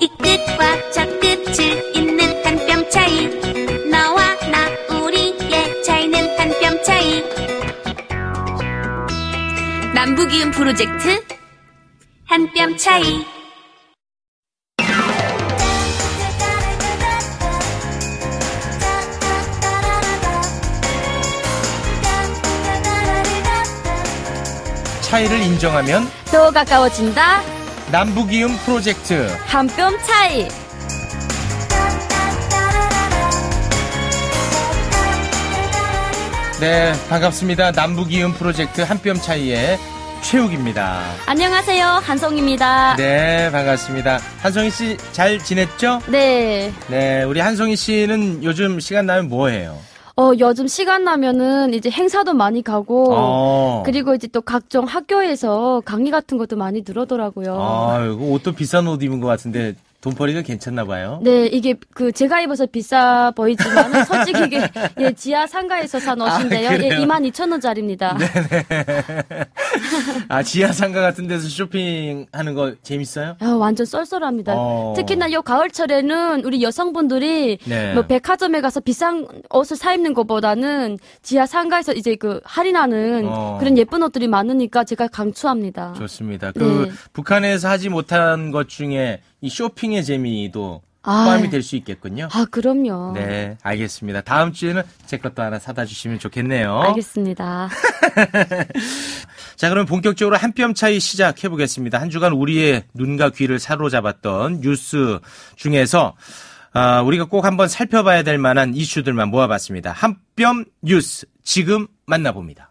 이 끝과 저 끝을 잇는 한 뼘 차이. 너와 나 우리의 차이는 한 뼘 차이. 남북이음 프로젝트 한 뼘 차이. 차이를 인정하면 더 가까워진다. 남북이음 프로젝트 한 뼘 차이. 네, 반갑습니다. 남북이음 프로젝트 한 뼘 차이의 최욱입니다. 안녕하세요, 한송입니다. 네, 반갑습니다. 한송이 씨 잘 지냈죠? 네. 네, 우리 한송이 씨는 요즘 시간 나면 뭐 해요? 요즘 시간 나면은 이제 행사도 많이 가고, 그리고 이제 또 각종 학교에서 강의 같은 것도 많이 들어더라고요. 이거 옷도 비싼 옷 입은 것 같은데 돈벌이가 괜찮나 봐요? 네, 이게 제가 입어서 비싸 보이지만 솔직히 이게 지하 상가에서 산 옷인데요. 예, 22,000원짜리입니다. 네네. 지하 상가 같은 데서 쇼핑하는 거 재밌어요? 완전 쏠쏠합니다. 특히나 요 가을철에는 우리 여성분들이 네. 뭐 백화점에 가서 비싼 옷을 사 입는 것보다는 지하 상가에서 이제 할인하는 그런 예쁜 옷들이 많으니까 제가 강추합니다. 좋습니다. 네. 북한에서 하지 못한 것 중에 이 쇼핑의 재미도 포함이 될 수 있겠군요. 그럼요. 네, 알겠습니다. 다음 주에는 제 것도 하나 사다 주시면 좋겠네요. 알겠습니다. 자, 그럼 본격적으로 한 뼘 차이 시작해 보겠습니다. 한 주간 우리의 눈과 귀를 사로잡았던 뉴스 중에서 우리가 꼭 한번 살펴봐야 될 만한 이슈들만 모아봤습니다. 한 뼘 뉴스 지금 만나봅니다.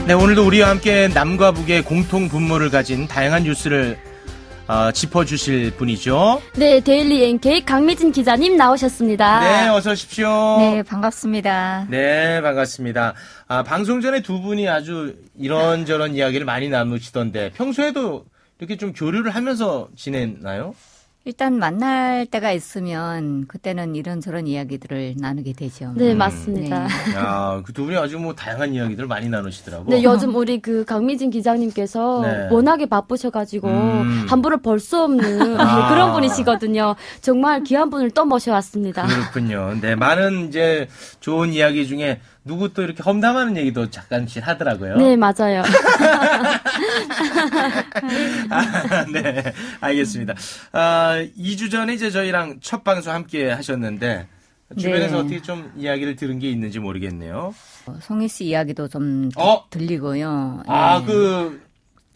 네, 오늘도 우리와 함께 남과 북의 공통 분모를 가진 다양한 뉴스를 짚어주실 분이죠. 네, 데일리 NK 강미진 기자님 나오셨습니다. 네, 어서 오십시오. 네, 반갑습니다. 네, 반갑습니다. 방송 전에 두 분이 아주 이런저런 이야기를 많이 나누시던데 평소에도 이렇게 좀 교류를 하면서 지내나요? 일단 만날 때가 있으면 그때는 이런저런 이야기들을 나누게 되죠. 네, 맞습니다. 네. 야, 그 두 분이 아주 뭐 다양한 이야기들을 많이 나누시더라고요. 네, 요즘 우리 강미진 기자님께서 네. 워낙에 바쁘셔가지고 함부로 볼 수 없는 그런 분이시거든요. 정말 귀한 분을 또 모셔왔습니다. 그렇군요. 네, 많은 이제 좋은 이야기 중에 누구 또 이렇게 험담하는 얘기도 잠깐씩 하더라고요. 네, 맞아요. 네, 알겠습니다. 2주 전에 이제 저희랑 첫 방송 함께 하셨는데 주변에서 네. 어떻게 좀 이야기를 들은 게 있는지 모르겠네요. 송희 씨 이야기도 좀 들리고요. 네.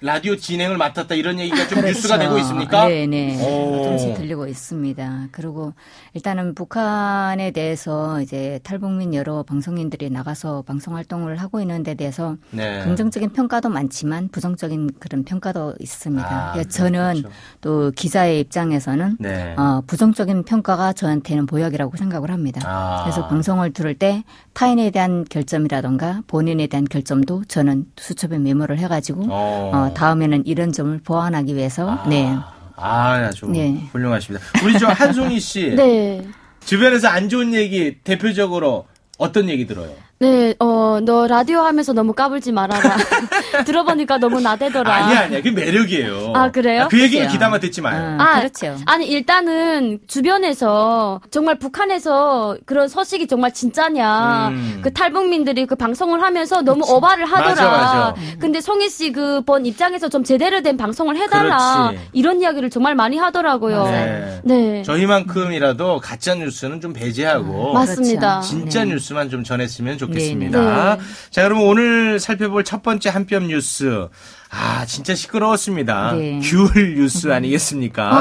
라디오 진행을 맡았다 이런 얘기가 좀 뉴스가 되고 있습니까? 네네. 조금씩 들리고 있습니다. 그리고 일단은 북한에 대해서 이제 탈북민 여러 방송인들이 나가서 방송 활동을 하고 있는 데 대해서 네. 긍정적인 평가도 많지만 부정적인 그런 평가도 있습니다. 네, 저는 그렇죠. 또 기자의 입장에서는 네. 부정적인 평가가 저한테는 보약이라고 생각을 합니다. 그래서 방송을 들을 때 타인에 대한 결점이라던가 본인에 대한 결점도 저는 수첩에 메모를 해가지고 다음에는 이런 점을 보완하기 위해서 아주 네. 훌륭하십니다. 우리 저 한송이 씨 네. 주변에서 안 좋은 얘기 대표적으로 어떤 얘기 들어요? 네, 너 라디오 하면서 너무 까불지 말아라. 들어보니까 너무 나대더라. 아니야. 그게 매력이에요. 그래요? 그 얘기는 귀담아 듣지 마요. 그렇죠. 아니, 일단은 주변에서 정말 북한에서 그런 소식이 정말 진짜냐. 그 탈북민들이 그 방송을 하면서 너무 오바를 하더라. 맞아. 근데 송희 씨 그 본 입장에서 좀 제대로 된 방송을 해달라. 그렇지. 이런 이야기를 정말 많이 하더라고요. 네. 저희만큼이라도 가짜 뉴스는 좀 배제하고 맞습니다. 진짜 뉴스만 좀 전했으면 좋겠습니다. 네. 자, 그러면 오늘 살펴볼 첫 번째 한 뼘 뉴스. 진짜 시끄러웠습니다. 네. 귤 뉴스 아니겠습니까?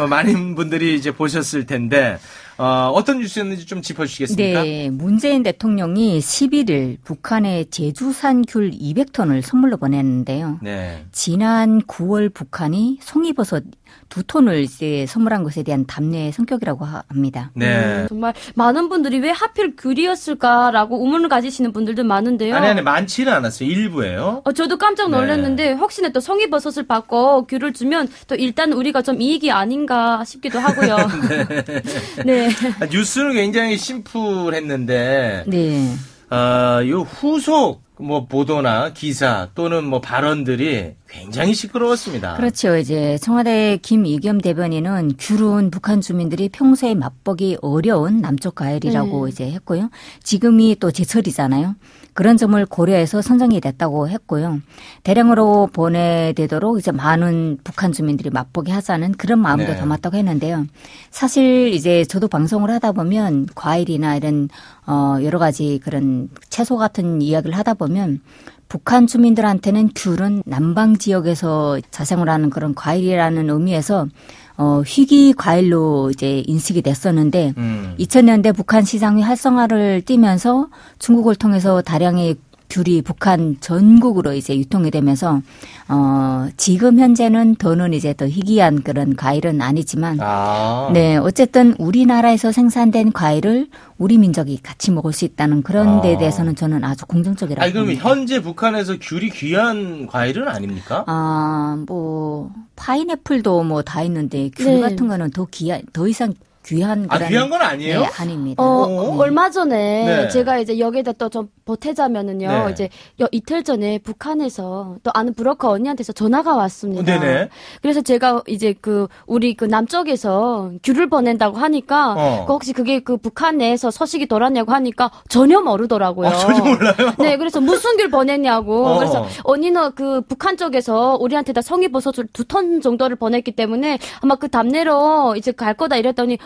많은 분들이 이제 보셨을 텐데, 어떤 뉴스였는지 좀 짚어주시겠습니까? 네, 문재인 대통령이 11일 북한에 제주산 귤 200톤을 선물로 보냈는데요. 네. 지난 9월 북한이 송이버섯 두 톤을 이제 선물한 것에 대한 답례의 성격이라고 합니다. 네. 정말 많은 분들이 왜 하필 귤이었을까라고 의문을 가지시는 분들도 많은데요. 아니 많지는 않았어요. 일부예요. 저도 깜짝 놀랐는데 혹시나 또 송이버섯을 받고 귤을 주면 또 일단 우리가 좀 이익이 아닌가 싶기도 하고요. 네. 뉴스는 굉장히 심플했는데 네. 요 후속 뭐 보도나 기사 또는 뭐 발언들이 굉장히 시끄러웠습니다. 그렇죠. 이제 청와대 김의겸 대변인은 귤은 북한 주민들이 평소에 맛보기 어려운 남쪽 과일이라고 이제 했고요. 지금이 또 제철이잖아요. 그런 점을 고려해서 선정이 됐다고 했고요. 대량으로 보내되도록 이제 많은 북한 주민들이 맛보게 하자는 그런 마음도 네. 담았다고 했는데요. 사실 이제 저도 방송을 하다 보면 과일이나 이런 여러 가지 그런 채소 같은 이야기를 하다 보면 북한 주민들한테는 귤은 남방 지역에서 자생을 하는 그런 과일이라는 의미에서 희귀 과일로 이제 인식이 됐었는데 2000년대 북한 시장의 활성화를 띠면서 중국을 통해서 다량의 귤이 북한 전국으로 이제 유통이 되면서 지금 현재는 더는 이제 더 희귀한 그런 과일은 아니지만 네 어쨌든 우리나라에서 생산된 과일을 우리 민족이 같이 먹을 수 있다는 그런 데에 대해서는 저는 아주 긍정적이라고 아니, 그럼 봅니다. 현재 북한에서 귤이 귀한 과일은 아닙니까? 뭐 파인애플도 뭐 다 있는데 귤 같은 거는 더 이상 귀한 그런 귀한 건 아니에요? 네, 아닙니다. 얼마 전에 네. 제가 이제 여기다 또 좀 보태자면은요. 네. 이제 이틀 전에 북한에서 또 아는 브로커 언니한테서 전화가 왔습니다. 네네. 그래서 제가 이제 우리 남쪽에서 귤을 보낸다고 하니까 혹시 그게 북한 내에서 서식이 돌았냐고 하니까 전혀 모르더라고요. 전혀 몰라요? 네, 그래서 무슨 귤 보냈냐고. 그래서 언니는 북한 쪽에서 우리한테다 송이버섯을 2톤 정도를 보냈기 때문에 아마 그 답례로 이제 갈 거다 이랬더니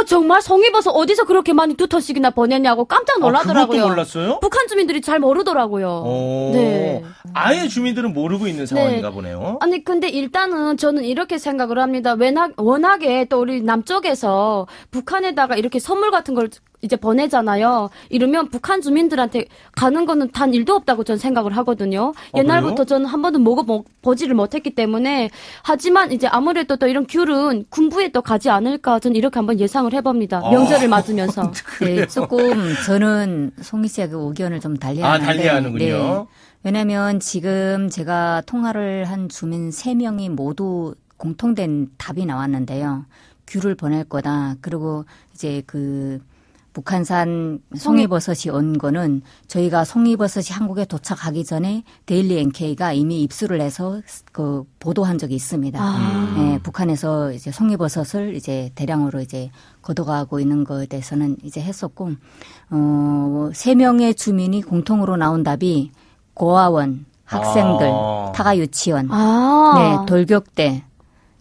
정말 송이버섯 어디서 그렇게 많이 2톤씩이나 보냈냐고 깜짝 놀라더라고요. 그것도 몰랐어요? 북한 주민들이 잘 모르더라고요. 네. 아예 주민들은 모르고 있는 상황인가 보네요. 아니 근데 일단은 저는 이렇게 생각을 합니다. 워낙에 또 우리 남쪽에서 북한에다가 이렇게 선물 같은 걸 이제 보내잖아요. 이러면 북한 주민들한테 가는 거는 단 1도 없다고 저는 생각을 하거든요. 옛날부터 저는 한 번도 먹어보지를 못했기 때문에 하지만 이제 아무래도 또 이런 귤은 군부에 또 가지 않을까 저는 이렇게 한번 예상을 해봅니다. 명절을 맞으면서. 네, 조금 저는 송희 씨의 그 의견을 좀 달리하는데. 달리하는군요. 네. 왜냐하면 지금 제가 통화를 한 주민 3명이 모두 공통된 답이 나왔는데요. 귤을 보낼 거다. 그리고 이제 북한산 송이버섯이 온 거는 저희가 송이버섯이 한국에 도착하기 전에 데일리 NK가 이미 입수를 해서 보도한 적이 있습니다. 네, 북한에서 이제 송이버섯을 이제 대량으로 이제 걷어가고 있는 것에 대해서는 이제 했었고, 3명의 주민이 공통으로 나온 답이 고아원, 학생들, 타가 유치원, 네, 돌격대.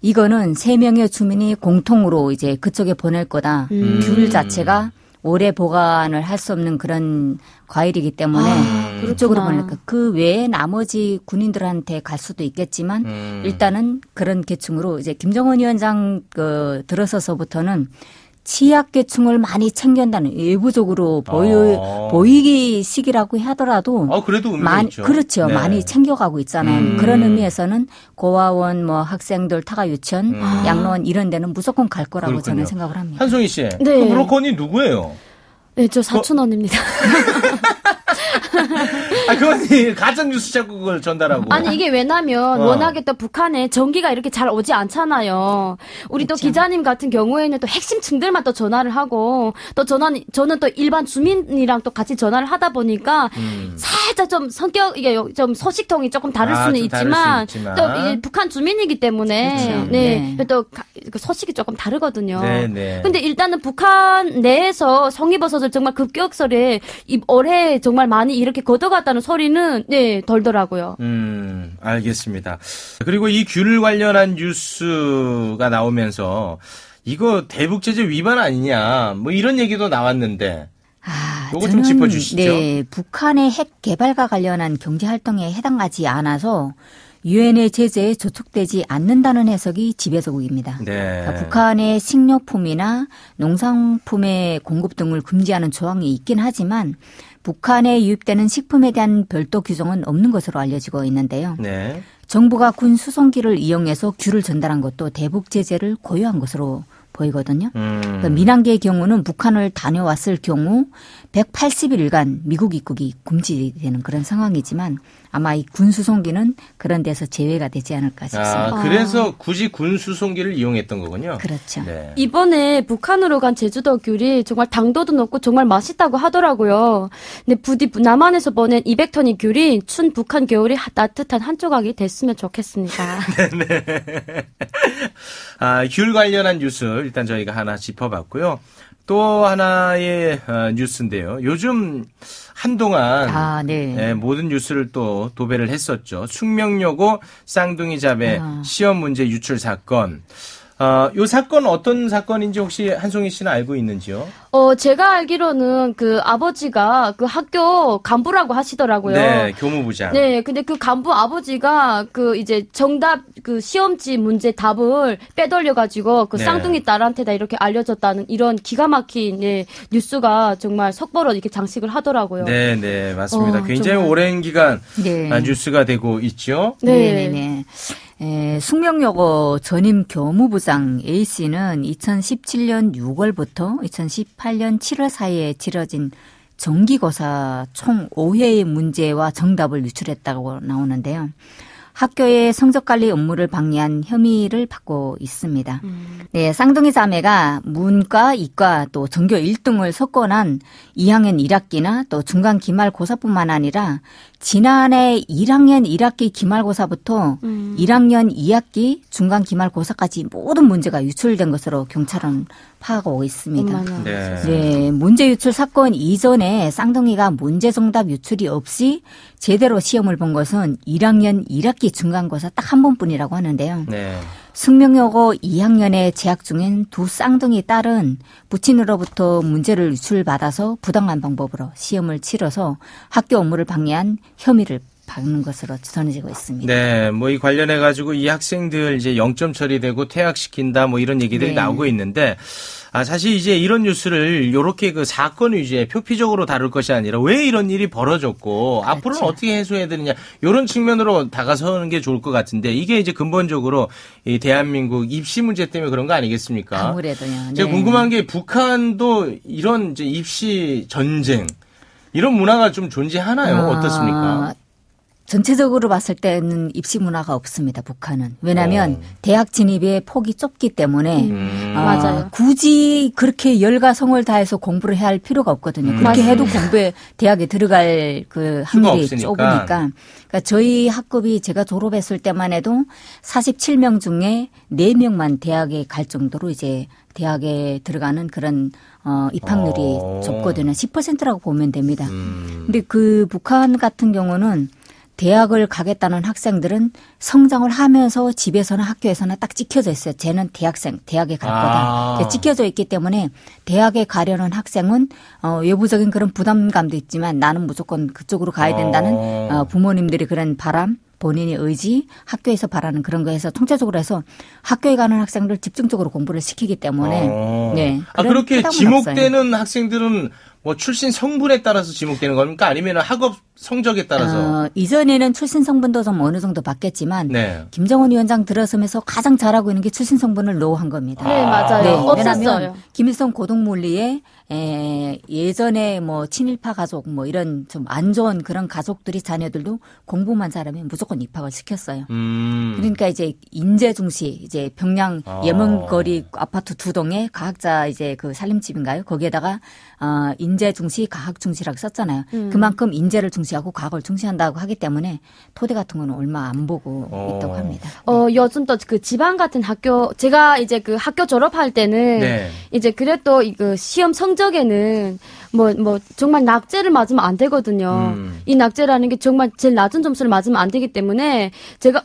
이거는 3명의 주민이 공통으로 이제 그쪽에 보낼 거다. 귤 자체가 오래 보관을 할 수 없는 그런 과일이기 때문에 그쪽으로 보낼까. 그 외에 나머지 군인들한테 갈 수도 있겠지만 일단은 그런 계층으로 이제 김정은 위원장 들어서서부터는 취약계층을 많이 챙긴다는 외부적으로 보이기식이라고 하더라도 그래도 의미가 많이 있죠. 그렇죠. 네. 많이 챙겨가고 있잖아요. 그런 의미에서는 고아원, 학생들, 타가 유치원, 양로원 이런 데는 무조건 갈 거라고 그렇군요. 저는 생각을 합니다. 한송희 씨, 네. 그 브로커니 누구예요? 네, 저 사촌 언니입니다. 그건 가짜뉴스 자꾸 그걸 전달하고. 아니 이게 왜냐면 워낙에 또 북한에 전기가 이렇게 잘 오지 않잖아요. 우리 또 기자님 같은 경우에는 또 핵심층들만 또 전화를 하고 또 저는 또 일반 주민이랑 또 같이 전화를 하다 보니까 살짝 좀 이게 좀 소식통이 조금 다를 수는 좀 있지만 다를 또 이게 북한 주민이기 때문에 그렇죠. 네. 또 소식이 조금 다르거든요. 네. 근데 일단은 북한 내에서 송이버섯을 정말 급격설에 올해 정말 많이 이렇게 걷어갔다는 소리는 덜더라고요. 알겠습니다. 그리고 이 귤 관련한 뉴스가 나오면서 이거 대북제재 위반 아니냐 뭐 이런 얘기도 나왔는데 요거 좀 짚어주시죠. 네, 북한의 핵 개발과 관련한 경제 활동에 해당하지 않아서 유엔의 제재에 저촉되지 않는다는 해석이 지배적입니다. 네. 그러니까 북한의 식료품이나 농산품의 공급 등을 금지하는 조항이 있긴 하지만 북한에 유입되는 식품에 대한 별도 규정은 없는 것으로 알려지고 있는데요. 네. 정부가 군 수송기를 이용해서 귤을 전달한 것도 대북 제재를 고유한 것으로 보이거든요. 그러니까 민항기의 경우는 북한을 다녀왔을 경우 180일간 미국 입국이 금지되는 그런 상황이지만 아마 이 군 수송기는 그런 데서 제외가 되지 않을까 싶습니다. 그래서 굳이 군 수송기를 이용했던 거군요. 그렇죠. 네. 이번에 북한으로 간 제주도 귤이 정말 당도도 높고 정말 맛있다고 하더라고요. 근데 부디 남한에서 보낸 200톤의 귤이 춘 북한 겨울이 따뜻한 한 조각이 됐으면 좋겠습니다. 귤 관련한 뉴스 일단 저희가 하나 짚어봤고요. 또 하나의 뉴스인데요. 요즘 한동안 네. 모든 뉴스를 또 도배를 했었죠. 숙명여고 쌍둥이 자매 시험 문제 유출 사건. 요 사건 어떤 사건인지 혹시 한송이 씨는 알고 있는지요? 제가 알기로는 그 아버지가 그 학교 간부라고 하시더라고요. 네, 교무부장. 네, 근데 그 간부 아버지가 그 이제 정답 그 시험지 문제 답을 빼돌려가지고 그 네. 쌍둥이 딸한테다 이렇게 알려줬다는 이런 기가 막힌 뉴스가 정말 속보로 이렇게 장식을 하더라고요. 네, 네, 맞습니다. 굉장히 정말. 오랜 기간 네. 뉴스가 되고 있죠. 네네네. 숙명여고 전임 교무부장 A씨는 2017년 6월부터 2018년 7월 사이에 치러진 정기고사 총 5회의 문제와 정답을 유출했다고 나오는데요. 학교의 성적관리 업무를 방해한 혐의를 받고 있습니다. 네, 쌍둥이 자매가 문과, 이과 또 전교 1등을 석권한 2학년 1학기나 또 중간 기말고사뿐만 아니라 지난해 1학년 1학기 기말고사부터 1학년 2학기 중간 기말고사까지 모든 문제가 유출된 것으로 경찰은 파악하고 있습니다. 네. 네, 문제 유출 사건 이전에 쌍둥이가 문제 정답 유출이 없이 제대로 시험을 본 것은 1학년 1학기 중간고사 딱 한 번뿐이라고 하는데요. 네. 숙명여고 2학년에 재학 중인 두 쌍둥이 딸은 부친으로부터 문제를 유출받아서 부당한 방법으로 시험을 치러서 학교 업무를 방해한 혐의를 받는 것으로 전해지고 있습니다. 네, 뭐 이 관련해 가지고 이 학생들 이제 0점 처리되고 퇴학시킨다 뭐 이런 얘기들이 네. 나오고 있는데 사실 이제 이런 뉴스를 요렇게 그 사건 위주에 표피적으로 다룰 것이 아니라 왜 이런 일이 벌어졌고 그렇죠. 앞으로는 어떻게 해소해야 되느냐 이런 측면으로 다가서는 게 좋을 것 같은데 이게 이제 근본적으로 이 대한민국 입시 문제 때문에 그런 거 아니겠습니까? 아무래도요. 네. 제가 궁금한 게 북한도 이런 이제 입시 전쟁 이런 문화가 좀 존재하나요? 어떻습니까? 전체적으로 봤을 때는 입시 문화가 없습니다. 북한은. 왜냐하면 대학 진입의 폭이 좁기 때문에 맞아요. 굳이 그렇게 열과 성을 다해서 공부를 해야 할 필요가 없거든요. 그렇게 해도 공부에 대학에 들어갈 그 확률이 없으니까. 좁으니까. 그러니까 저희 학급이 제가 졸업했을 때만 해도 47명 중에 4명만 대학에 갈 정도로 이제 대학에 들어가는 그런 입학률이 좁거든요. 10%라고 보면 됩니다. 근데 그 북한 같은 경우는 대학을 가겠다는 학생들은 성장을 하면서 집에서나 학교에서나 딱 찍혀져 있어요. 쟤는 대학생, 대학에 갈 거다. 찍혀져 있기 때문에 대학에 가려는 학생은 외부적인 그런 부담감도 있지만 나는 무조건 그쪽으로 가야 된다는 부모님들이 그런 바람, 본인의 의지, 학교에서 바라는 그런 거에서 통째적으로 해서 학교에 가는 학생들 집중적으로 공부를 시키기 때문에 네. 그렇게 지목되는 없어요. 학생들은 뭐 출신 성분에 따라서 지목되는 겁니까? 아니면 학업 성적에 따라서? 이전에는 출신 성분도 좀 어느 정도 바뀌었지만 네. 김정은 위원장 들어서면서 가장 잘하고 있는 게 출신 성분을 노한 겁니다. 네, 맞아요. 네, 없었어요. 왜냐하면 김일성 고동물리에 예전에 뭐 친일파 가족 뭐 이런 좀 안 좋은 그런 가족들이 자녀들도 공부만 잘하면 무조건 입학을 시켰어요. 그러니까 이제 인재 중시 이제 평양 예문거리 아파트 2동에 과학자 이제 그 살림집인가요? 거기에다가 인재 중시 과학 중시라고 썼잖아요. 그만큼 인재를 중시하고 과학을 중시한다고 하기 때문에 토대 같은 거는 얼마 안 보고 있다고 합니다. 요즘 또 그 지방 같은 학교 제가 이제 그 학교 졸업할 때는 네. 이제 그래도 그 시험 성적에는 뭐 정말 낙제를 맞으면 안 되거든요. 이 낙제라는 게 정말 제일 낮은 점수를 맞으면 안 되기 때문에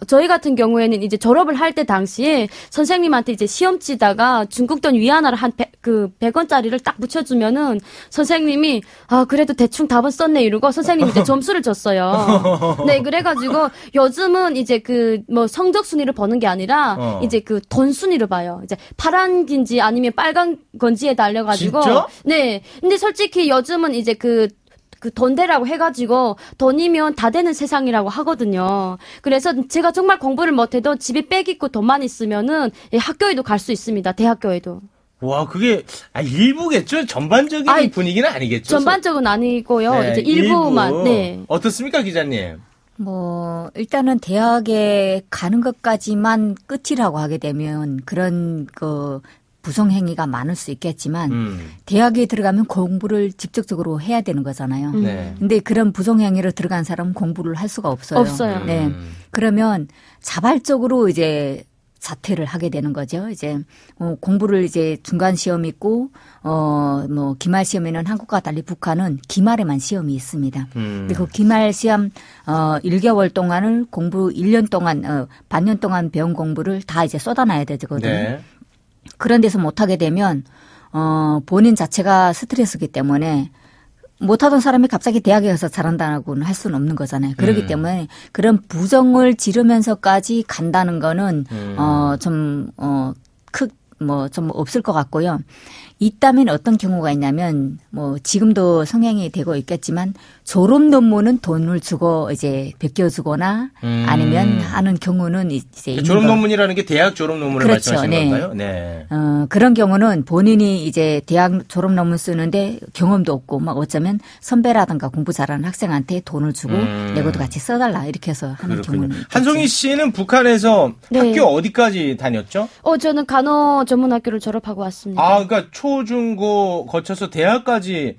저희 같은 경우에는 이제 졸업을 할 때 당시에 선생님한테 이제 시험 치다가 중국 돈 위안화를 한 100원짜리를 딱 붙여주면은 선생님이 그래도 대충 답은 썼네 이러고 선생님이 이제 점수를 줬어요. 네, 그래가지고 요즘은 이제 그 뭐 성적 순위를 보는 게 아니라 이제 그 돈 순위를 봐요. 이제 파란 긴지 아니면 빨간 건지에 달려가지고. 진짜? 네. 근데 솔직히 요즘은 이제 그 그 돈대라고 해가지고 돈이면 다 되는 세상이라고 하거든요. 그래서 제가 정말 공부를 못해도 집에 백 있고 돈만 있으면은 학교에도 갈 수 있습니다. 대학교에도. 와, 그게 일부겠죠? 전반적인 분위기는 아니겠죠? 전반적은 아니고요. 네, 이제 일부만. 일부. 네. 어떻습니까, 기자님? 뭐 일단은 대학에 가는 것까지만 끝이라고 하게 되면 그런 그 부성행위가 많을 수 있겠지만 대학에 들어가면 공부를 직접적으로 해야 되는 거잖아요. 네. 근데 그런 부성행위로 들어간 사람은 공부를 할 수가 없어요. 없어요. 네. 그러면 자발적으로 이제 자퇴를 하게 되는 거죠. 이제 공부를 이제 중간 시험 있고 뭐 기말 시험에는 한국과 달리 북한은 기말에만 시험이 있습니다. 근데 그 기말 시험 1개월 동안을 공부 1년 동안 반년 동안 배운 공부를 다 이제 쏟아놔야 되거든요. 네. 그런 데서 못 하게 되면 본인 자체가 스트레스이기 때문에 못하던 사람이 갑자기 대학에 가서 잘한다고는 할 수는 없는 거잖아요. 그렇기 때문에 그런 부정을 지르면서까지 간다는 거는 좀 없을 것 같고요. 있다면 어떤 경우가 있냐면 뭐 지금도 성행이 되고 있겠지만 졸업 논문은 돈을 주고 이제 베껴주거나 아니면 하는 경우는 이제 졸업 논문이라는 게 대학 졸업 논문을 그렇죠. 말씀하시는 네. 건가요? 네. 그런 경우는 본인이 이제 대학 졸업 논문 쓰는데 경험도 없고 막 어쩌면 선배라든가 공부 잘하는 학생한테 돈을 주고 내고도 같이 써달라 이렇게 해서 하는 그렇군요. 경우는 있겠죠. 한송이 씨는 북한에서 네. 학교 어디까지 다녔죠? 저는 간호 전문학교를 졸업하고 왔습니다. 아, 그러니까 초중고 거쳐서 대학까지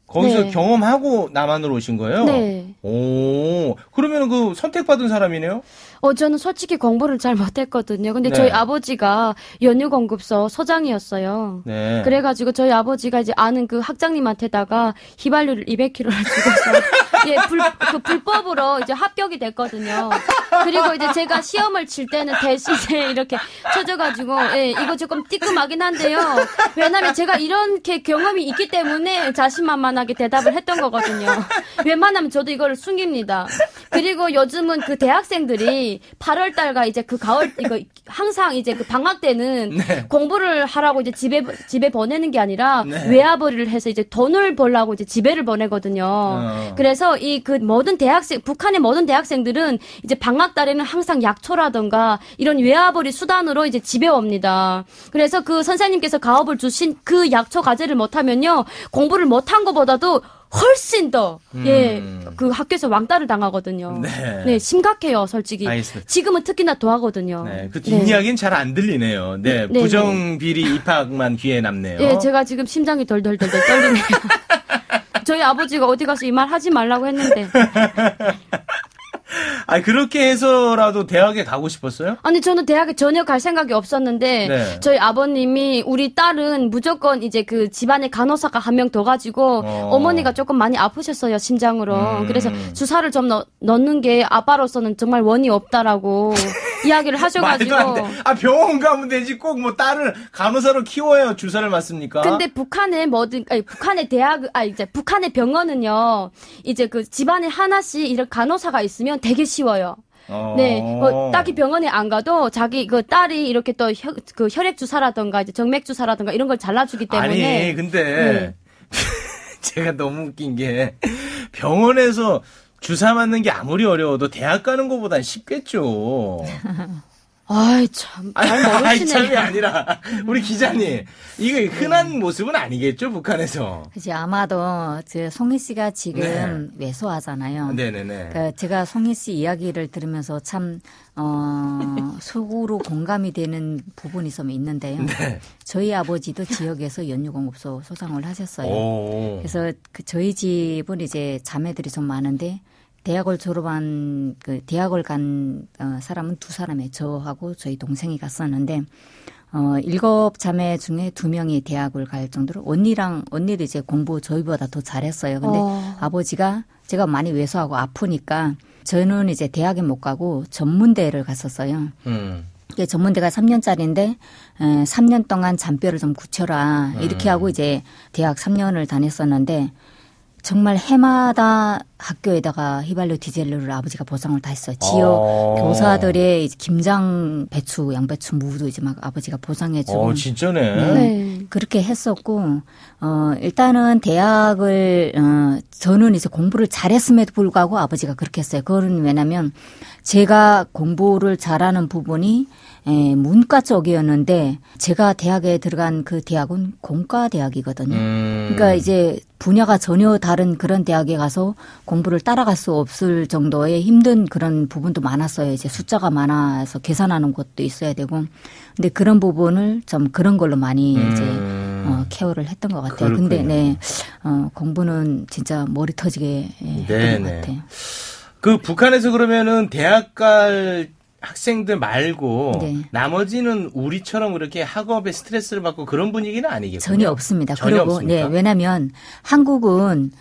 거기서 네. 경험하고 남한으로 오신 거예요? 네. 오, 그러면 그 선택받은 사람이네요? 저는 솔직히 공부를 잘 못했거든요. 근데 네. 저희 아버지가 연유공급소 소장이었어요. 네. 그래가지고 저희 아버지가 이제 아는 그 학장님한테다가 휘발유를 200kg를 주고서 불법으로 이제 합격이 됐거든요. 그리고 이제 제가 시험을 칠 때는 대신에 이렇게 쳐져가지고 이거 조금 띠끔하긴 한데요. 왜냐면 제가 이렇게 경험이 있기 때문에 자신만만하게 대답을 했던 거거든요. 웬만하면 저도 이거를 숨깁니다. 그리고 요즘은 그 대학생들이 8월달과 이제 그 가을 이거 항상 이제 그 방학 때는 네. 공부를 하라고 이제 집에 보내는 게 아니라 네. 외아벌이를 해서 이제 돈을 벌라고 이제 집에를 보내거든요. 그래서 이 그 모든 북한의 모든 대학생들은 이제 방학 달에는 항상 약초라든가 이런 외아벌이 수단으로 이제 집에 옵니다. 그래서 그 선생님께서 가업을 주신 그 약초 과제를 못하면요 공부를 못한 것보다도 훨씬 더, 그 학교에서 왕따를 당하거든요. 네. 심각해요, 솔직히. 알겠습니다. 지금은 특히나 더 하거든요. 네, 그 뒷이야기는 잘 안 들리네요. 네, 네, 부정비리 입학만 귀에 남네요. 예, 제가 지금 심장이 덜덜덜 떨리네요. 저희 아버지가 어디 가서 이 말 하지 말라고 했는데. 아, 그렇게 해서라도 대학에 가고 싶었어요? 아니, 저는 대학에 전혀 갈 생각이 없었는데, 네. 저희 아버님이 우리 딸은 무조건 이제 그 집안에 간호사가 한 명 더 가지고, 어머니가 조금 많이 아프셨어요, 심장으로. 그래서 주사를 좀 넣는 게 아빠로서는 정말 원이 없다라고 이야기를 하셔가지고. 말도 안 돼. 아, 병원 가면 되지. 꼭 뭐 딸을 간호사로 키워야 주사를 맞습니까? 근데 북한의 북한의 병원은요, 이제 그 집안에 하나씩 이런 간호사가 있으면 되게 쉬워요. 네, 딱히 병원에 안 가도 자기 그 딸이 이렇게 또 그 혈액 주사라든가 이제 정맥 주사라든가 이런 걸 잘라주기 때문에. 아니, 근데 제가 너무 웃긴 게 병원에서 주사 맞는 게 아무리 어려워도 대학 가는 것보단 쉽겠죠. 아이 참, 잘 모르시네. 아이 참이 아니라 우리 기자님 이거 흔한 모습은 아니겠죠 북한에서. 그치 아마도 송희 씨가 지금 왜소하잖아요. 네네네. 그러니까 제가 송희 씨 이야기를 들으면서 참 속으로 공감이 되는 부분이 좀 있는데요. 네. 저희 아버지도 지역에서 연유공급소 소장을 하셨어요. 오. 그래서 저희 집은 이제 자매들이 좀 많은데. 대학을 대학을 간 사람은 두 사람이에요. 저하고 저희 동생이 갔었는데, 7자매 중에 2명이 대학을 갈 정도로 언니도 이제 공부 저희보다 더 잘했어요. 근데 아버지가 제가 많이 왜소하고 아프니까 저는 이제 대학에 못 가고 전문대를 갔었어요. 전문대가 3년짜리인데 3년 동안 잔뼈를 좀 굳혀라. 이렇게 하고 이제 대학 3년을 다녔었는데 정말 해마다 학교에다가 휘발유 디젤료를 아버지가 보상을 다 했어요. 지역 교사들의 이제 김장 배추, 양배추, 무도 이제 막 아버지가 보상해주고. 진짜네. 네. 그렇게 했었고, 일단은 대학을, 저는 이제 공부를 잘했음에도 불구하고 아버지가 그렇게 했어요. 그거는 왜냐면 제가 공부를 잘하는 부분이 문과 쪽이었는데 제가 대학에 들어간 그 대학은 공과 대학이거든요. 그러니까 이제 분야가 전혀 다른 그런 대학에 가서 공부를 따라갈 수 없을 정도의 힘든 그런 부분도 많았어요. 이제 숫자가 많아서 계산하는 것도 있어야 되고. 근데 그런 부분을 좀 그런 걸로 많이 이제 케어를 했던 것 같아요. 그렇군요. 근데 네, 공부는 진짜 머리 터지게 했던 것 같아요. 그 북한에서 그러면은 대학 갈 학생들 말고 네. 나머지는 우리처럼 그렇게 학업에 스트레스를 받고 그런 분위기는 아니겠군요. 전혀 없습니다. 전혀 그리고 없습니까? 네, 왜냐하면 한국은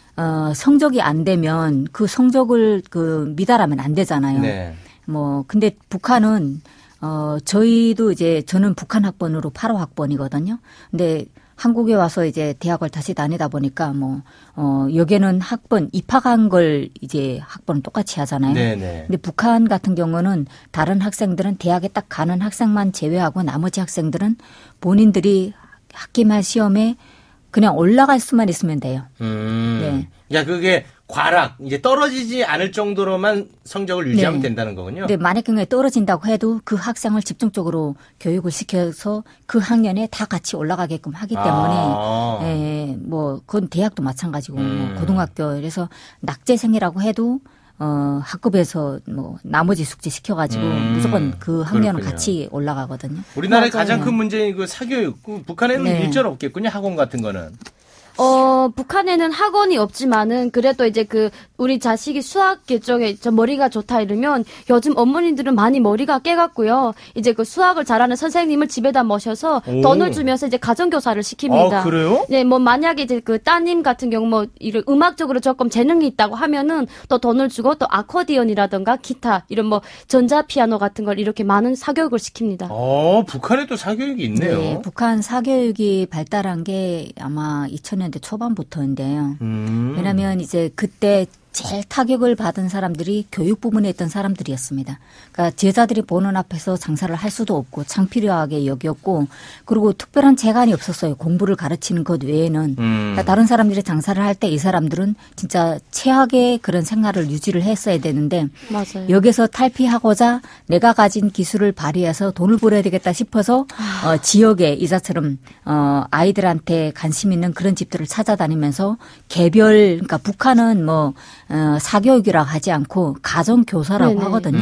성적이 안 되면 그 성적을 미달하면 안 되잖아요. 네. 근데 북한은 저희도 이제 저는 북한 학번으로 8호 학번이거든요. 근데 한국에 와서 이제 대학을 다시 다니다 보니까 여기는 학번 입학한 걸 이제 학번을 똑같이 하잖아요. 네네. 근데 북한 같은 경우는 다른 학생들은 대학에 딱 가는 학생만 제외하고 나머지 학생들은 본인들이 학기말 시험에 그냥 올라갈 수만 있으면 돼요. 네. 야, 그게 과락, 이제 떨어지지 않을 정도로만 성적을 유지하면 네. 된다는 거군요. 근데 만약 경우에 떨어진다고 해도 그 학생을 집중적으로 교육을 시켜서 그 학년에 다 같이 올라가게끔 하기 때문에 그건 대학도 마찬가지고 고등학교 그래서 낙제생이라고 해도 학급에서 나머지 숙제 시켜가지고 무조건 그 학년은 그렇군요. 같이 올라가거든요. 우리나라의 맞아요. 가장 큰 문제인 그 사교육. 북한에는 네. 일절 없겠군요. 학원 같은 거는. 북한에는 학원이 없지만은 그래도 이제 우리 자식이 수학 쪽에 머리가 좋다 이러면 요즘 어머니들은 많이 머리가 깨갖고요. 이제 그 수학을 잘하는 선생님을 집에다 모셔서 돈을 주면서 이제 가정교사를 시킵니다. 아, 그래요? 네, 만약에 이제 그 따님 같은 경우 이런 음악적으로 조금 재능이 있다고 하면은 또 돈을 주고 또 아코디언이라든가 기타 이런 전자피아노 같은 걸 이렇게 많은 사교육을 시킵니다. 북한에도 사교육이 있네요. 네, 북한 사교육이 발달한 게 아마 2000년대 초반부터인데요. 왜냐하면 이제 그때 제일 타격을 받은 사람들이 교육 부문에 있던 사람들이었습니다. 그러니까 제자들이 보는 앞에서 장사를 할 수도 없고 창피하게 여겼고 그리고 특별한 재간이 없었어요. 공부를 가르치는 것 외에는. 그러니까 다른 사람들이 장사를 할 때 이 사람들은 진짜 최악의 그런 생활을 유지를 했어야 되는데 맞아요. 여기서 탈피하고자 내가 가진 기술을 발휘해서 돈을 벌어야 되겠다 싶어서 지역에 이자처럼 아이들한테 관심 있는 그런 집들을 찾아다니면서 개별 그러니까 북한은 사교육이라고 하지 않고 가정교사라고 네네. 하거든요.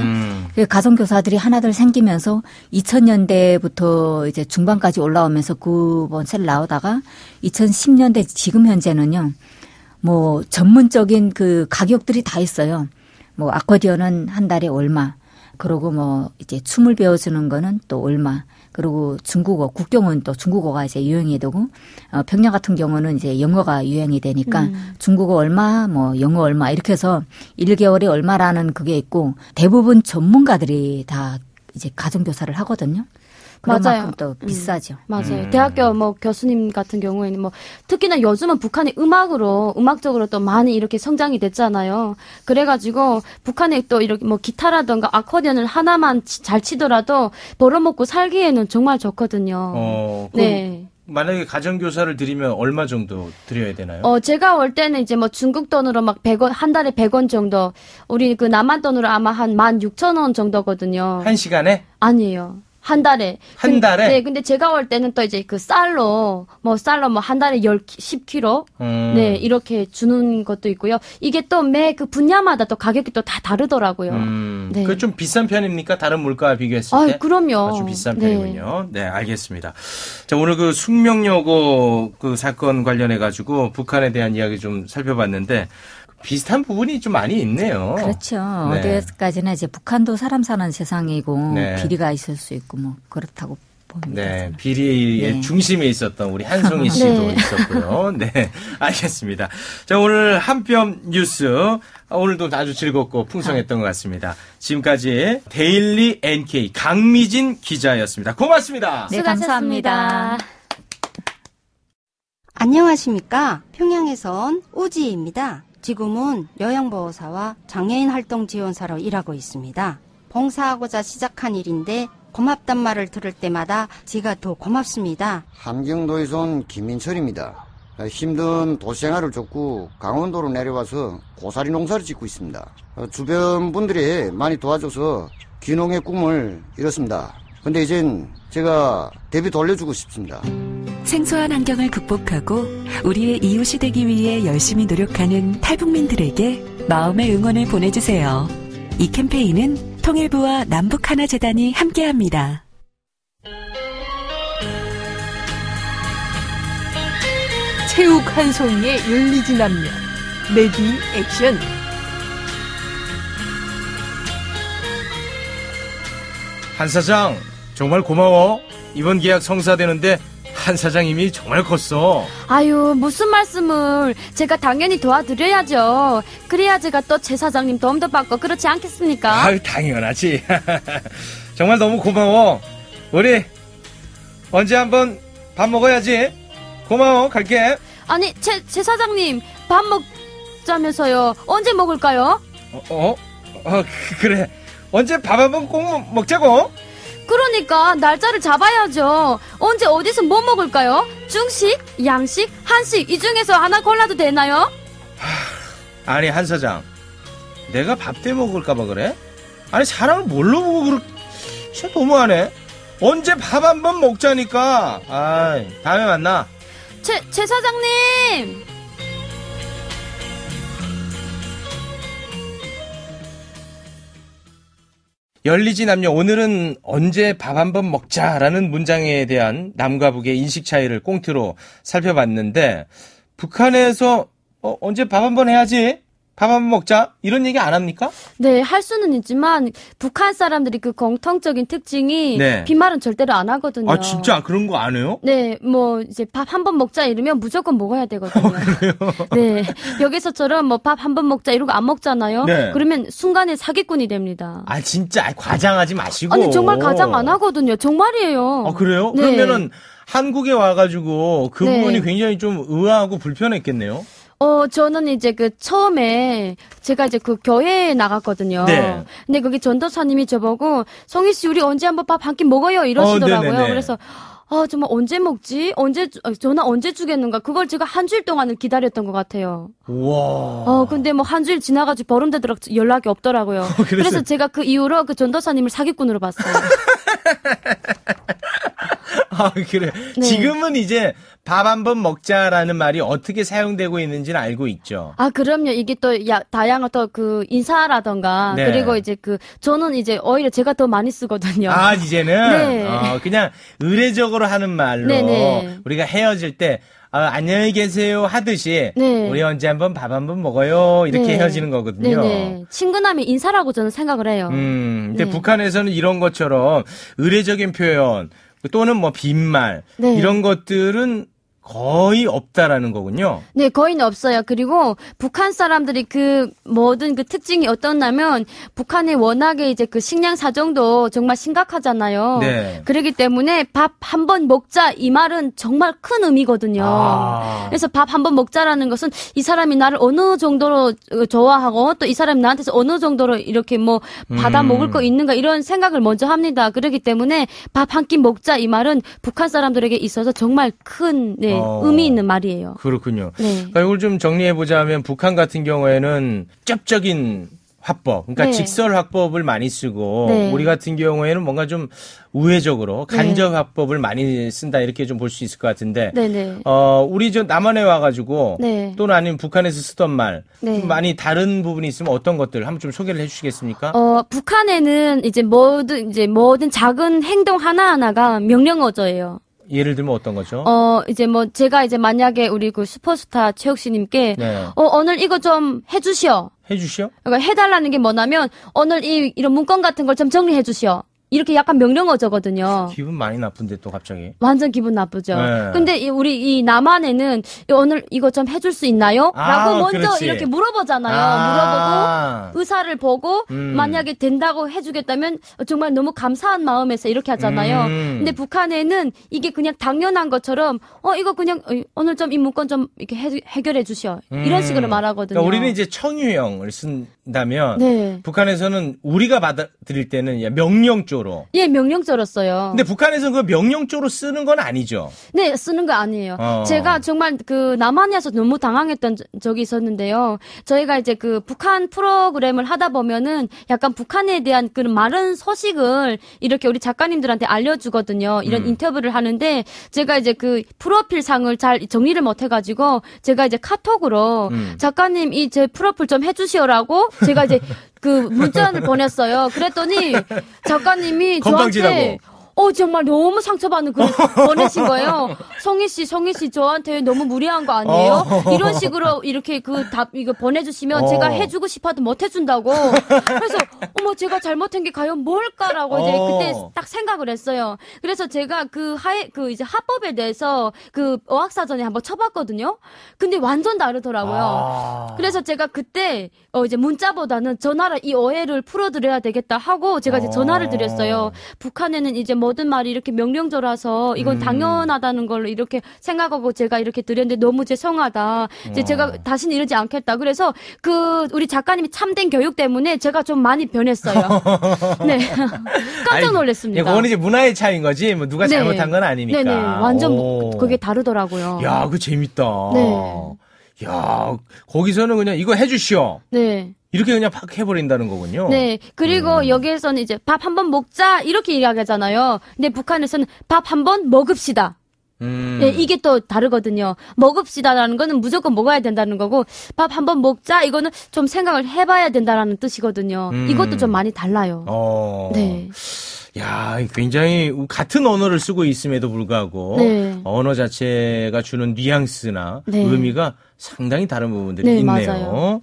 그 가정교사들이 하나둘 생기면서 2000년대부터 이제 중반까지 올라오면서 9번 셀 나오다가 2010년대 지금 현재는요. 전문적인 그 가격들이 다 있어요. 아코디언은 한 달에 얼마. 그리고 이제 춤을 배워주는 거는 또 얼마. 그리고 중국어, 국경은 또 중국어가 이제 유행이 되고, 평양 같은 경우는 이제 영어가 유행이 되니까 중국어 얼마, 영어 얼마 이렇게 해서 1개월에 얼마라는 그게 있고 대부분 전문가들이 다 이제 가정교사를 하거든요. 그런 맞아요. 만큼 또 비싸죠. 맞아요. 대학교 교수님 같은 경우에는 특히나 요즘은 북한이 음악적으로 또 많이 이렇게 성장이 됐잖아요. 그래가지고 북한에 또 이렇게 기타라든가 아코디언을 하나만 잘 치더라도 벌어먹고 살기에는 정말 좋거든요. 네. 만약에 가정교사를 드리면 얼마 정도 드려야 되나요? 제가 올 때는 이제 중국 돈으로 100원, 한 달에 100원 정도. 우리 남한 돈으로 아마 한 16,000원 정도거든요. 한 시간에? 아니에요. 한 달에. 한 달에? 네, 근데 제가 올 때는 또 이제 쌀로 한 달에 10kg. 네, 이렇게 주는 것도 있고요. 이게 또 매 그 분야마다 또 가격이 또 다 다르더라고요. 네. 그게 좀 비싼 편입니까? 다른 물가와 비교했을 때? 그럼요. 좀 비싼 편이군요. 네, 알겠습니다. 자, 오늘 그 숙명여고 그 사건 관련해가지고 북한에 대한 이야기 좀 살펴봤는데, 비슷한 부분이 좀 많이 있네요. 그렇죠. 네. 어디까지나 이제 북한도 사람 사는 세상이고 네. 비리가 있을 수 있고 그렇다고 봅니다. 네, 비리의 네. 중심에 있었던 우리 한송이 씨도 네. 있었고요. 네, 알겠습니다. 자, 오늘 한뼘 뉴스 오늘도 아주 즐겁고 풍성했던 것 같습니다. 지금까지 데일리 NK 강미진 기자였습니다. 고맙습니다. 네, 수고하셨습니다. 감사합니다. 안녕하십니까. 평양에서 온 오지혜입니다. 지금은 요양보호사와 장애인 활동 지원사로 일하고 있습니다. 봉사하고자 시작한 일인데 고맙단 말을 들을 때마다 제가 더 고맙습니다. 함경도에서 온 김민철입니다. 힘든 도시생활을 쫓고 강원도로 내려와서 고사리 농사를 짓고 있습니다. 주변 분들이 많이 도와줘서 귀농의 꿈을 이뤘습니다. 근데 이젠 제가 대비 돌려주고 싶습니다. 생소한 환경을 극복하고 우리의 이웃이 되기 위해 열심히 노력하는 탈북민들에게 마음의 응원을 보내주세요. 이 캠페인은 통일부와 남북하나재단이 함께합니다. 체육 한송이의 열리지 남녀 레디 액션. 한 사장 정말 고마워. 이번 계약 성사되는데 한 사장님이 정말 컸어. 아유, 무슨 말씀을. 제가 당연히 도와드려야죠. 그래야 제가 또 제 사장님 도움도 받고 그렇지 않겠습니까? 아유, 당연하지. 정말 너무 고마워. 우리 언제 한번 밥 먹어야지. 고마워. 갈게. 아니, 제 사장님 밥 먹자면서요. 언제 먹을까요? 그래. 언제 밥 한번 꼭 먹자고. 그러니까 날짜를 잡아야죠. 언제 어디서 뭐 먹을까요? 중식, 양식, 한식 이 중에서 하나 골라도 되나요? 아니, 한 사장, 내가 밥 때 먹을까봐 그래? 아니, 사람을 뭘로 보고 그렇게 진짜 너무하네. 언제 밥 한번 먹자니까. 아이, 다음에 만나. 제 사장님. 열리지 남녀, 오늘은 언제 밥 한번 먹자라는 문장에 대한 남과 북의 인식 차이를 꽁트로 살펴봤는데, 북한에서 언제 밥 한번 해야지, 밥 한번 먹자 이런 얘기 안 합니까? 네, 할 수는 있지만 북한 사람들이 그 공통적인 특징이 네. 빈말은 절대로 안 하거든요. 아, 진짜 그런 거 안 해요? 네, 뭐 이제 밥 한번 먹자 이러면 무조건 먹어야 되거든요. 그래요? 네, 여기서처럼 뭐 밥 한번 먹자 이러고 안 먹잖아요. 네. 그러면 순간에 사기꾼이 됩니다. 아, 진짜 과장하지 마시고. 아니, 정말 과장 안 하거든요. 정말이에요. 그래요? 네. 그러면은 한국에 와가지고 그 네. 부분이 굉장히 좀 의아하고 불편했겠네요. 저는 이제 처음에 제가 이제 그 교회에 나갔거든요. 네. 근데 거기 전도사님이 저보고 성희 씨 우리 언제 한번 밥 한 끼 먹어요 이러시더라고요. 네네네. 그래서 정말 언제 먹지? 전화 언제 주겠는가? 그걸 제가 한 주일 동안을 기다렸던 것 같아요. 와. 근데 뭐 한 주일 지나가지고 보름되도록 연락이 없더라고요. 그래서 제가 그 이후로 그 전도사님을 사기꾼으로 봤어요. 그래. 네. 지금은 이제 밥 한번 먹자라는 말이 어떻게 사용되고 있는지는 알고 있죠. 그럼요. 이게 또 다양한 또 그 인사라던가 네. 그리고 이제 저는 이제 오히려 제가 더 많이 쓰거든요. 이제는 네. 그냥 의례적으로 하는 말로 네네. 우리가 헤어질 때 안녕히 계세요 하듯이 네. 우리 언제 한번 밥 한번 먹어요 이렇게 네. 헤어지는 거거든요. 네네. 친근함이 인사라고 저는 생각을 해요. 근데 네. 북한에서는 이런 것처럼 의례적인 표현 또는 뭐 빈말 네. 이런 것들은 거의 없다라는 거군요. 네, 거의는 없어요. 그리고 북한 사람들이 그 모든 그 특징이 어떠냐면 북한에 워낙에 이제 그 식량 사정도 정말 심각하잖아요. 네. 그렇기 때문에 밥 한 번 먹자 이 말은 정말 큰 의미거든요. 그래서 밥 한 번 먹자라는 것은 이 사람이 나를 어느 정도로 좋아하고 또 이 사람이 나한테서 어느 정도로 이렇게 뭐 받아 먹을 거 있는가 이런 생각을 먼저 합니다. 그렇기 때문에 밥 한 끼 먹자 이 말은 북한 사람들에게 있어서 정말 큰 의미 있는 말이에요. 그렇군요. 네. 그러니까 이걸 좀 정리해보자면 북한 같은 경우에는 쩝적인 화법, 그러니까 네. 직설 화법을 많이 쓰고 네. 우리 같은 경우에는 뭔가 좀 우회적으로 간접 화법을 많이 쓴다 이렇게 좀 볼 수 있을 것 같은데 네네. 우리 남한에 와가지고 네. 또는 아니면 북한에서 쓰던 말 네. 좀 많이 다른 부분이 있으면 어떤 것들 한번 좀 소개를 해주시겠습니까? 북한에는 이제 모든 작은 행동 하나하나가 명령어조예요. 예를 들면 어떤 거죠? 이제 뭐 제가 이제 만약에 우리 그 슈퍼스타 최욱 씨님께 네. 오늘 이거 좀 해주시오. 해주시오? 그러니까 해달라는 게 뭐냐면 오늘 이런 문건 같은 걸 좀 정리해 주시오. 이렇게 약간 명령어조거든요. 기분 많이 나쁜데 또 갑자기. 완전 기분 나쁘죠. 네. 근데 우리 이 남한에는 오늘 이거 좀 해줄 수 있나요? 라고 먼저 그렇지. 이렇게 물어보잖아요. 물어보고 의사를 보고 만약에 된다고 해주겠다면 정말 너무 감사한 마음에서 이렇게 하잖아요. 근데 북한에는 이게 그냥 당연한 것처럼 이거 그냥 오늘 좀 이 문건 좀 이렇게 해결해 주시오. 이런 식으로 말하거든요. 그러니까 우리는 이제 청유형을 쓴다면 네. 북한에서는 우리가 받아들일 때는 명령조로. 예, 명령조로 써요. 근데 북한에서는 그 명령조로 쓰는 건 아니죠. 네, 쓰는 거 아니에요. 제가 정말 그 남한에서 너무 당황했던 적이 있었는데요. 저희가 이제 그 북한 프로그램을 하다 보면은 약간 북한에 대한 그런 많은 소식을 이렇게 우리 작가님들한테 알려주거든요. 이런 인터뷰를 하는데 제가 이제 그 프로필 상을 잘 정리를 못 해가지고 제가 이제 카톡으로 작가님 이 제 프로필 좀 해주시오라고 제가 이제 그 문자를 보냈어요. 그랬더니 작가님이 저한테 정말 너무 상처받는 글을 보내신 거예요. 성희 씨, 저한테 너무 무리한 거 아니에요? 이런 식으로 이렇게 그 답, 이거 보내주시면 제가 해주고 싶어도 못 해준다고. 그래서, 제가 잘못한 게 과연 뭘까라고 이제 그때 딱 생각을 했어요. 그래서 제가 이제 합법에 대해서 그 어학사전에 한번 쳐봤거든요. 근데 완전 다르더라고요. 그래서 제가 그때, 이제 문자보다는 전화로 이 오해를 풀어드려야 되겠다 하고 제가 이제 전화를 드렸어요. 북한에는 이제 모든 말이 이렇게 명령조라서 이건 당연하다는 걸로 이렇게 생각하고 제가 이렇게 드렸는데 너무 죄송하다. 이제 제가 다시는 이러지 않겠다. 그래서 우리 작가님이 참된 교육 때문에 제가 좀 많이 변했어요. 네. 깜짝 놀랐습니다. 그건 이제 문화의 차이인 거지. 뭐 누가 잘못한 건 아니니까. 네네. 완전 그게 다르더라고요. 야, 그거 재밌다. 네. 야, 거기서는 그냥 이거 해주시오. 네. 이렇게 그냥 팍 해버린다는 거군요. 네. 그리고 여기에서는 이제 밥 한번 먹자 이렇게 이야기하잖아요. 근데 북한에서는 밥 한번 먹읍시다. 네, 이게 또 다르거든요. 먹읍시다라는 거는 무조건 먹어야 된다는 거고 밥 한번 먹자 이거는 좀 생각을 해봐야 된다라는 뜻이거든요. 이것도 좀 많이 달라요. 네. 야, 굉장히 같은 언어를 쓰고 있음에도 불구하고 네. 언어 자체가 주는 뉘앙스나 네. 의미가 상당히 다른 부분들이 네, 있네요.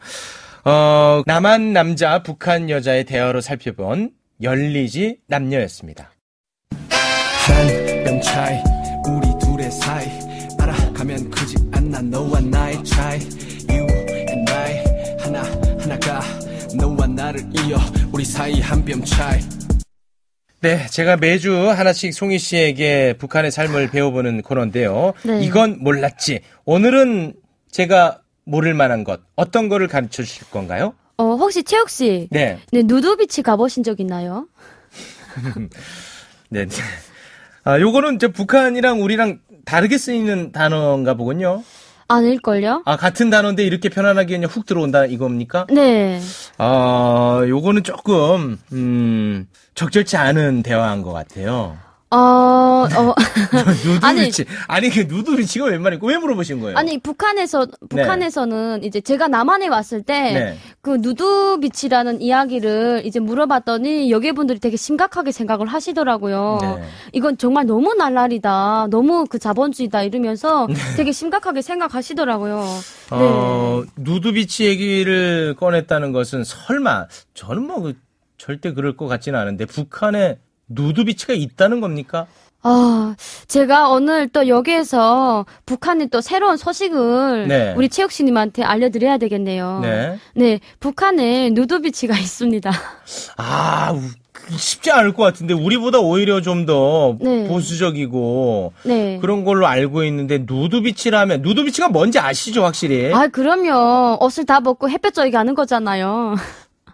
맞아요. 남한 남자, 북한 여자의 대화로 살펴본 열리지 남녀였습니다. 한 뼘 차이 우리 둘의 사이 알아가면 크지 않나 너와 나의 차이 You and I 하나가 너와 나를 이어 우리 사이 한 뼘 차이. 네, 제가 매주 하나씩 송희 씨에게 북한의 삶을 배워보는 코너인데요. 네. 이건 몰랐지. 오늘은 제가 모를 만한 것, 어떤 거를 가르쳐 주실 건가요? 혹시 채욱 씨, 네, 누드비치 가보신 적 있나요? 네. 요거는 북한이랑 우리랑 다르게 쓰이는 단어인가 보군요. 아닐걸요? 같은 단어인데 이렇게 편안하게 그냥 훅 들어온다 이겁니까? 네. 요거는 조금, 적절치 않은 대화인 것 같아요. 누드비치. 아니, 그 누드비치가 웬 말이고, 왜 물어보신 거예요? 아니, 북한에서는 이제 제가 남한에 왔을 때, 네. 그 누드비치라는 이야기를 이제 물어봤더니, 여기분들이 되게 심각하게 생각을 하시더라고요. 네. 이건 정말 너무 날라리다, 너무 그 자본주의다 이러면서 되게 심각하게 생각하시더라고요. 네. 누드비치 얘기를 꺼냈다는 것은 설마, 저는 절대 그럴 것 같지는 않은데, 북한에 누드비치가 있다는 겁니까? 제가 오늘 또 여기에서 북한의 또 새로운 소식을 네. 우리 채욱 씨님한테 알려드려야 되겠네요. 네. 네, 북한에 누드비치가 있습니다. 쉽지 않을 것 같은데 우리보다 오히려 좀 더 네. 보수적이고 네. 그런 걸로 알고 있는데 누드비치라면 누드비치가 뭔지 아시죠 확실히? 그럼요. 옷을 다 벗고 햇볕 쬐게 하는 거잖아요.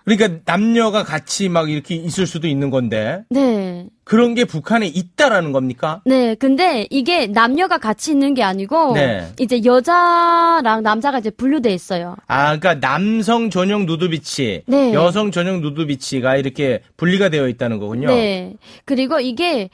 그러니까 남녀가 같이 막 이렇게 있을 수도 있는 건데 네. 그런 게 북한에 있다라는 겁니까? 네, 근데 이게 남녀가 같이 있는 게 아니고 네. 이제 여자랑 남자가 이제 분류돼 있어요. 그러니까 남성 전용 누드비치, 네. 여성 전용 누드비치가 이렇게 분리가 되어 있다는 거군요. 네. 그리고 이게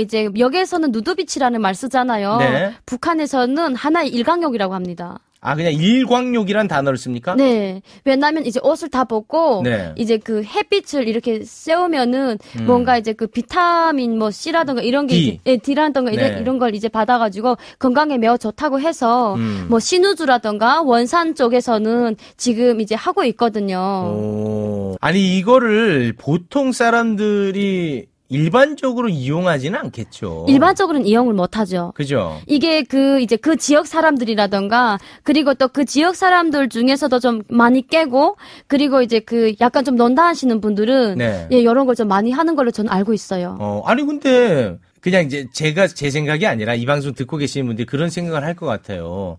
이제 여기에서는 누드비치라는 말 쓰잖아요. 네. 북한에서는 하나의 일광욕이라고 합니다. 그냥 일광욕이란 단어를 씁니까? 네. 왜냐면 이제 옷을 다 벗고 네. 이제 그 햇빛을 이렇게 쐬우면은 뭔가 이제 그 비타민 C라든가 이런 게 D라든가 네. 이런 걸 이제 받아가지고 건강에 매우 좋다고 해서 신우주라든가 원산 쪽에서는 지금 이제 하고 있거든요. 아니 이거를 보통 사람들이 일반적으로 이용하지는 않겠죠. 일반적으로는 이용을 못하죠. 그죠. 이게 이제 그 지역 사람들이라던가, 그리고 또 그 지역 사람들 중에서도 좀 많이 깨고, 그리고 이제 약간 좀 논다 하시는 분들은, 네. 예, 이런 걸 좀 많이 하는 걸로 저는 알고 있어요. 아니, 근데, 그냥 이제 제 생각이 아니라 이 방송 듣고 계시는 분들이 그런 생각을 할 것 같아요.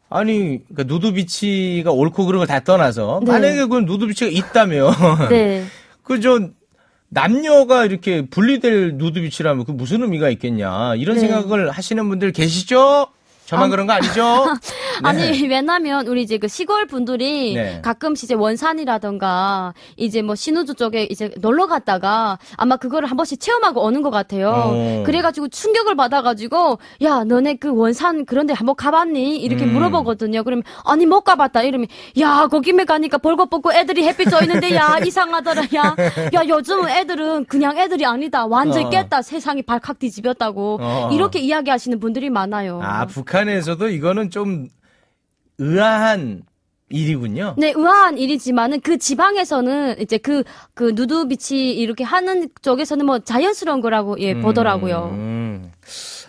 아니, 그러니까 누드비치가 옳고 그른 걸 다 떠나서, 네. 만약에 그 누드비치가 있다면, 네. 남녀가 이렇게 분리될 누드비치라면 그 무슨 의미가 있겠냐. 이런 네. 생각을 하시는 분들 계시죠? 저만 그런 거 아니죠? 네. 아니, 왜냐면, 우리 이제 시골 분들이 네. 가끔씩 이제 원산이라던가, 이제 뭐 신우주 쪽에 이제 놀러 갔다가 아마 그거를 한 번씩 체험하고 오는 것 같아요. 그래가지고 충격을 받아가지고, 야, 너네 그 원산 그런데 한번 가봤니? 이렇게 물어보거든요. 그러면, 아니, 못 가봤다. 이러면, 야, 거기에 가니까 벌거벗고 애들이 햇빛 져 있는데, 야, 이상하더라. 야, 요즘 애들은 그냥 애들이 아니다. 완전히 깼다. 세상이 발칵 뒤집었다고. 이렇게 이야기하시는 분들이 많아요. 북한에서도 이거는 좀 의아한 일이군요. 네, 의아한 일이지만은 그 지방에서는 이제 그 누드비치 이렇게 하는 쪽에서는 뭐 자연스러운 거라고 보더라고요.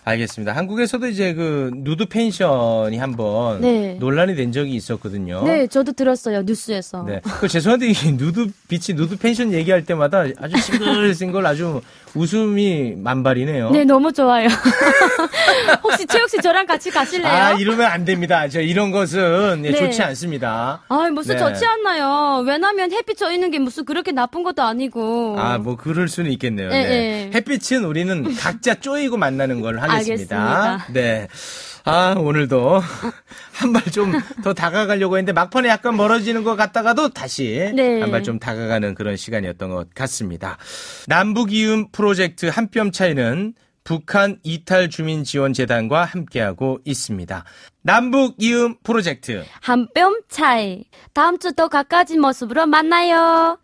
알겠습니다. 한국에서도 이제 그 누드 펜션이 한번 네. 논란이 된 적이 있었거든요. 네, 저도 들었어요. 뉴스에서. 네. 죄송한데 이 누드 펜션 얘기할 때마다 아주 싱글싱글 아주 웃음이 만발이네요. 네, 너무 좋아요. 혹시 최욱 씨 저랑 같이 가실래요? 이러면 안 됩니다. 이런 것은 네. 좋지 않습니다. 무슨 네. 좋지 않나요? 왜냐면 햇빛 져 있는 게 무슨 그렇게 나쁜 것도 아니고. 뭐 그럴 수는 있겠네요. 네, 네. 네. 햇빛은 우리는 각자 쪼이고 만나는 걸 하겠습니다. 알겠습니다. 네. 오늘도 한 발 좀 더 다가가려고 했는데 막판에 약간 멀어지는 것 같다가도 다시 네. 한 발 좀 다가가는 그런 시간이었던 것 같습니다. 남북이음 프로젝트 한 뼘 차이는 북한 이탈 주민 지원 재단과 함께하고 있습니다. 남북이음 프로젝트 한 뼘 차이. 다음 주 더 가까워진 모습으로 만나요.